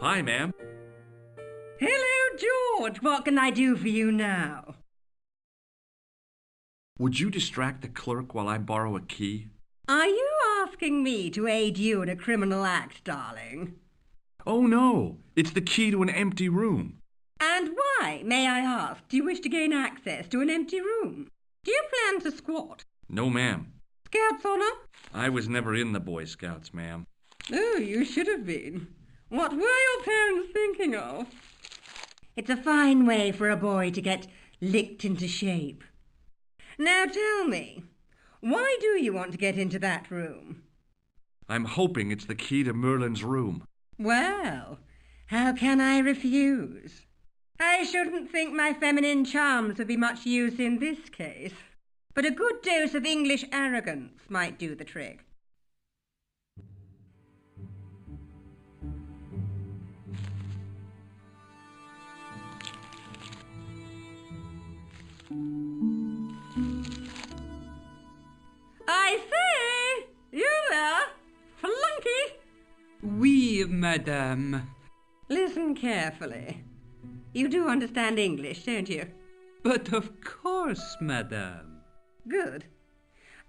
Hi, ma'am. Hello, George. What can I do for you now? Would you distract the clerk while I borrow a key? Are you asking me to aid you in a criminal act, darling? Oh, no. It's the key to an empty room. And why, may I ask, do you wish to gain access to an empty room? Do you plan to squat? No, ma'am. Scouts honor? I was never in the Boy Scouts, ma'am. Oh, you should have been. What were your parents thinking of? It's a fine way for a boy to get licked into shape. Now tell me, why do you want to get into that room? I'm hoping it's the key to Merlin's room. Well, how can I refuse? I shouldn't think my feminine charms would be much use in this case, but a good dose of English arrogance might do the trick. I say, you there, flunky? Oui, madame. Listen carefully. You do understand English, don't you? But of course, madame. Good.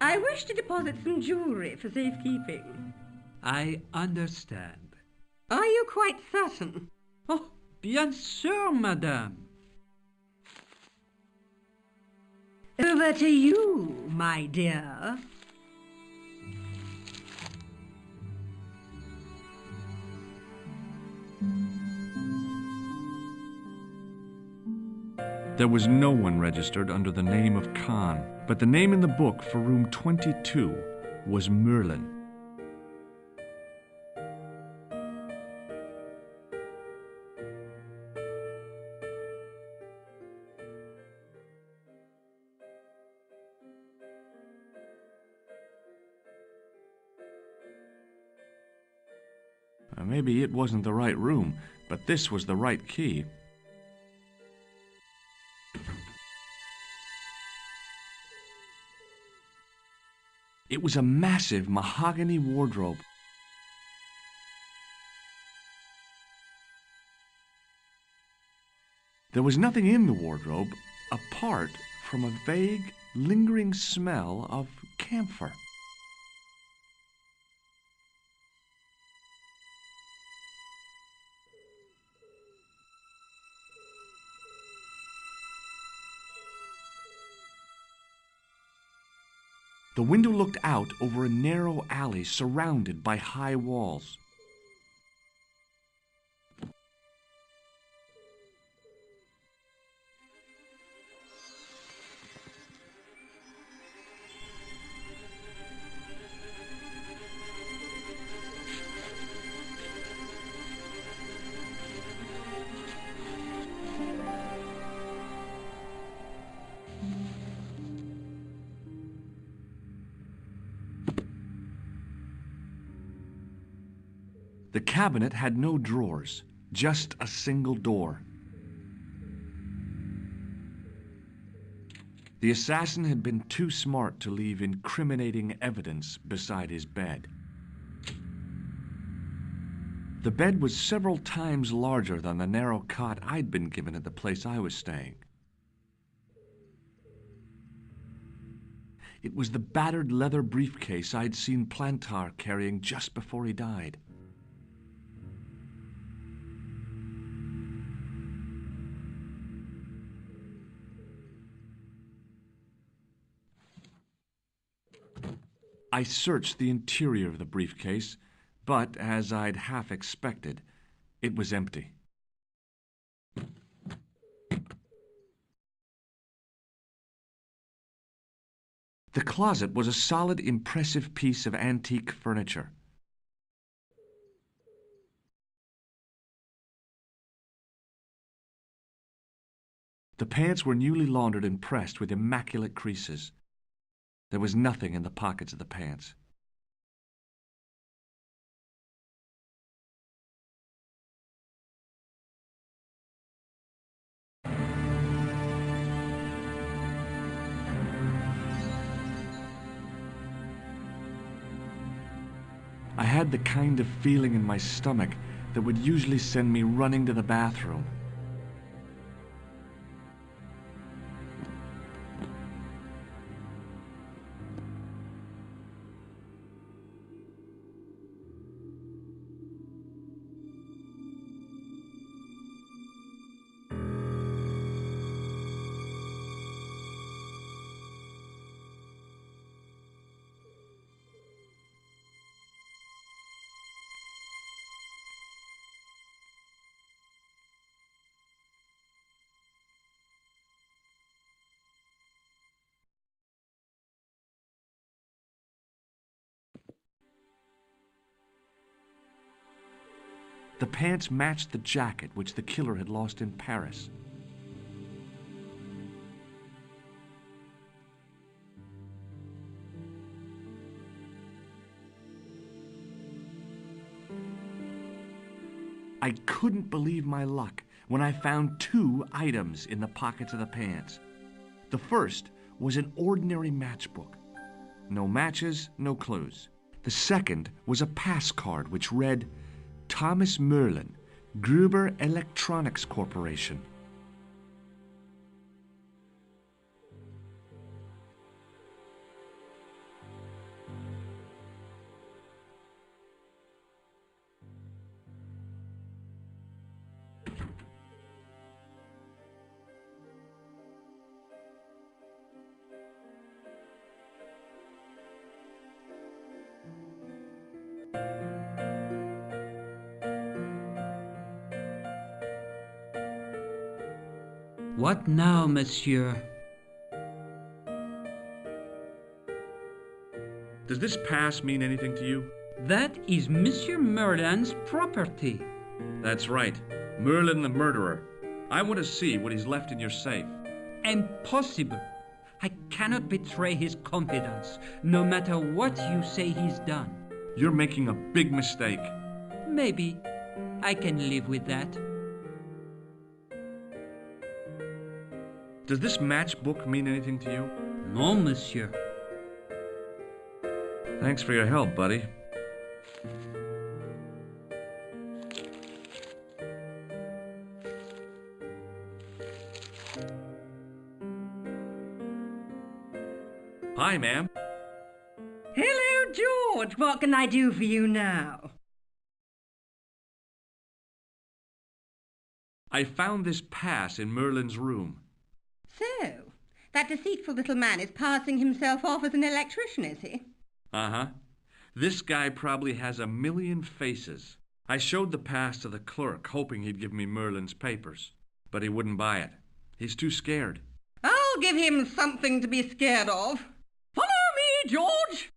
I wish to deposit some jewellery for safekeeping. I understand. Are you quite certain? Oh, bien sûr, madame. Over to you, my dear. There was no one registered under the name of Kahn, but the name in the book for room 22 was Merlin. Maybe it wasn't the right room, but this was the right key. It was a massive mahogany wardrobe. There was nothing in the wardrobe apart from a vague, lingering smell of camphor. The window looked out over a narrow alley surrounded by high walls. The cabinet had no drawers, just a single door. The assassin had been too smart to leave incriminating evidence beside his bed. The bed was several times larger than the narrow cot I'd been given at the place I was staying. It was the battered leather briefcase I'd seen Plantar carrying just before he died. I searched the interior of the briefcase, but, as I'd half expected, it was empty. The closet was a solid, impressive piece of antique furniture. The pants were newly laundered and pressed with immaculate creases. There was nothing in the pockets of the pants. I had the kind of feeling in my stomach that would usually send me running to the bathroom. The pants matched the jacket which the killer had lost in Paris. I couldn't believe my luck when I found two items in the pockets of the pants. The first was an ordinary matchbook. No matches, no clues. The second was a pass card which read, Thomas Merlin, Gruber Electronics Corporation. What now, monsieur? Does this pass mean anything to you? That is Monsieur Merlin's property. That's right. Merlin the murderer. I want to see what he's left in your safe. Impossible. I cannot betray his confidence, no matter what you say he's done. You're making a big mistake. Maybe. I can live with that. Does this matchbook mean anything to you? No, monsieur. Thanks for your help, buddy. Hi, ma'am. Hello, George. What can I do for you now? I found this pass in Merlin's room. So, that deceitful little man is passing himself off as an electrician, is he? Uh-huh. This guy probably has a million faces. I showed the pass to the clerk, hoping he'd give me Merlin's papers. But he wouldn't buy it. He's too scared. I'll give him something to be scared of. Follow me, George!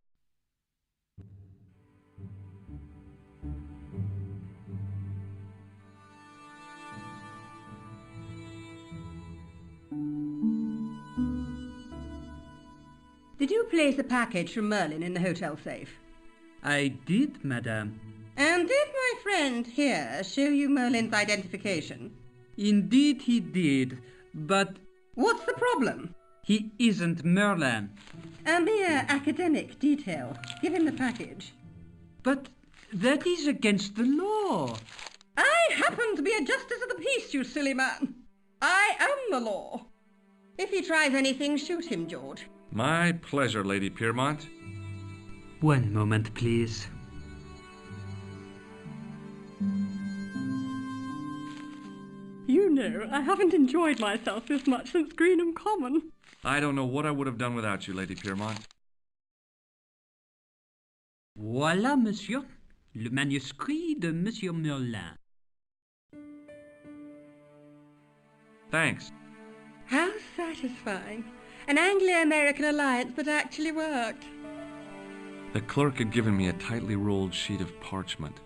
Did you place a package from Merlin in the hotel safe? I did, madame. And did my friend here show you Merlin's identification? Indeed he did, but What's the problem? he isn't Merlin. A mere academic detail. Give him the package. But that is against the law. I happen to be a justice of the peace, you silly man. I am the law. If he tries anything, shoot him, George. My pleasure, Lady Piermont. One moment, please. You know, I haven't enjoyed myself this much since Greenham Common. I don't know what I would have done without you, Lady Piermont. Voilà, monsieur, le manuscrit de Monsieur Merlin. Thanks. How satisfying. An Anglo-American alliance that actually worked. The clerk had given me a tightly rolled sheet of parchment.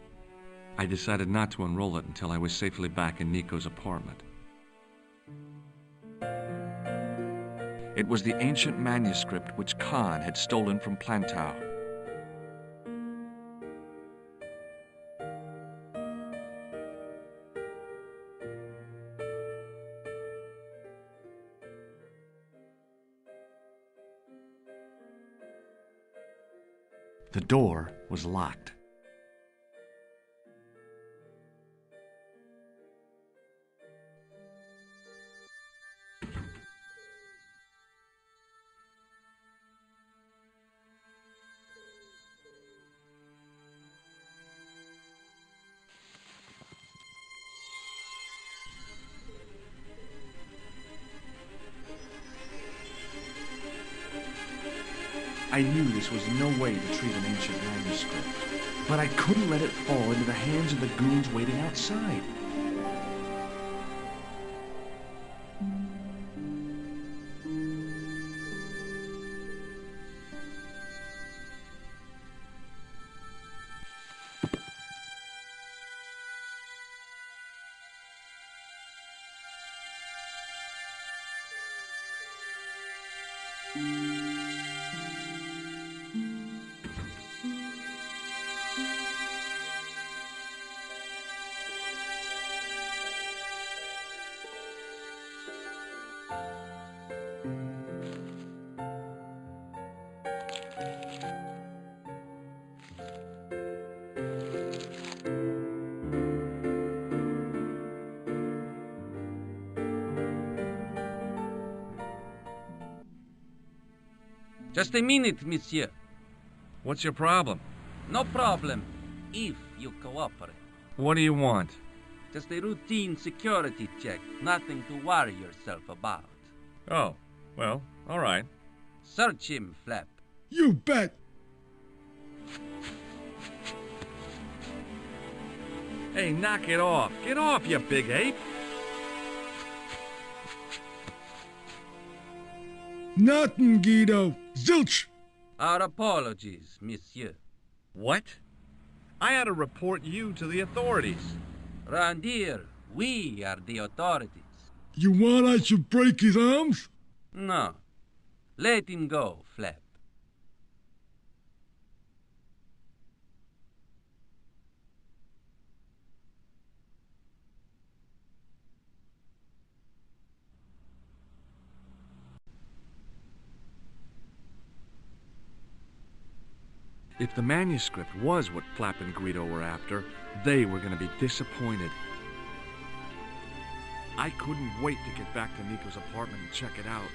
I decided not to unroll it until I was safely back in Nico's apartment. It was the ancient manuscript which Kahn had stolen from Plantow. The door was locked. I knew this was no way to treat an ancient manuscript, but I couldn't let it fall into the hands of the goons waiting outside. Just a minute, monsieur. What's your problem? No problem, if you cooperate. What do you want? Just a routine security check, nothing to worry yourself about. Oh, well, all right. Search him, Flap. You bet. Hey, knock it off. Get off, you big ape. Nothing, Guido. Zilch. Our apologies, monsieur. What? I had to report you to the authorities. Round here, we are the authorities. You want I should break his arms? No. Let him go, Flap. If the manuscript was what Flap and Guido were after, they were going to be disappointed. I couldn't wait to get back to Nico's apartment and check it out.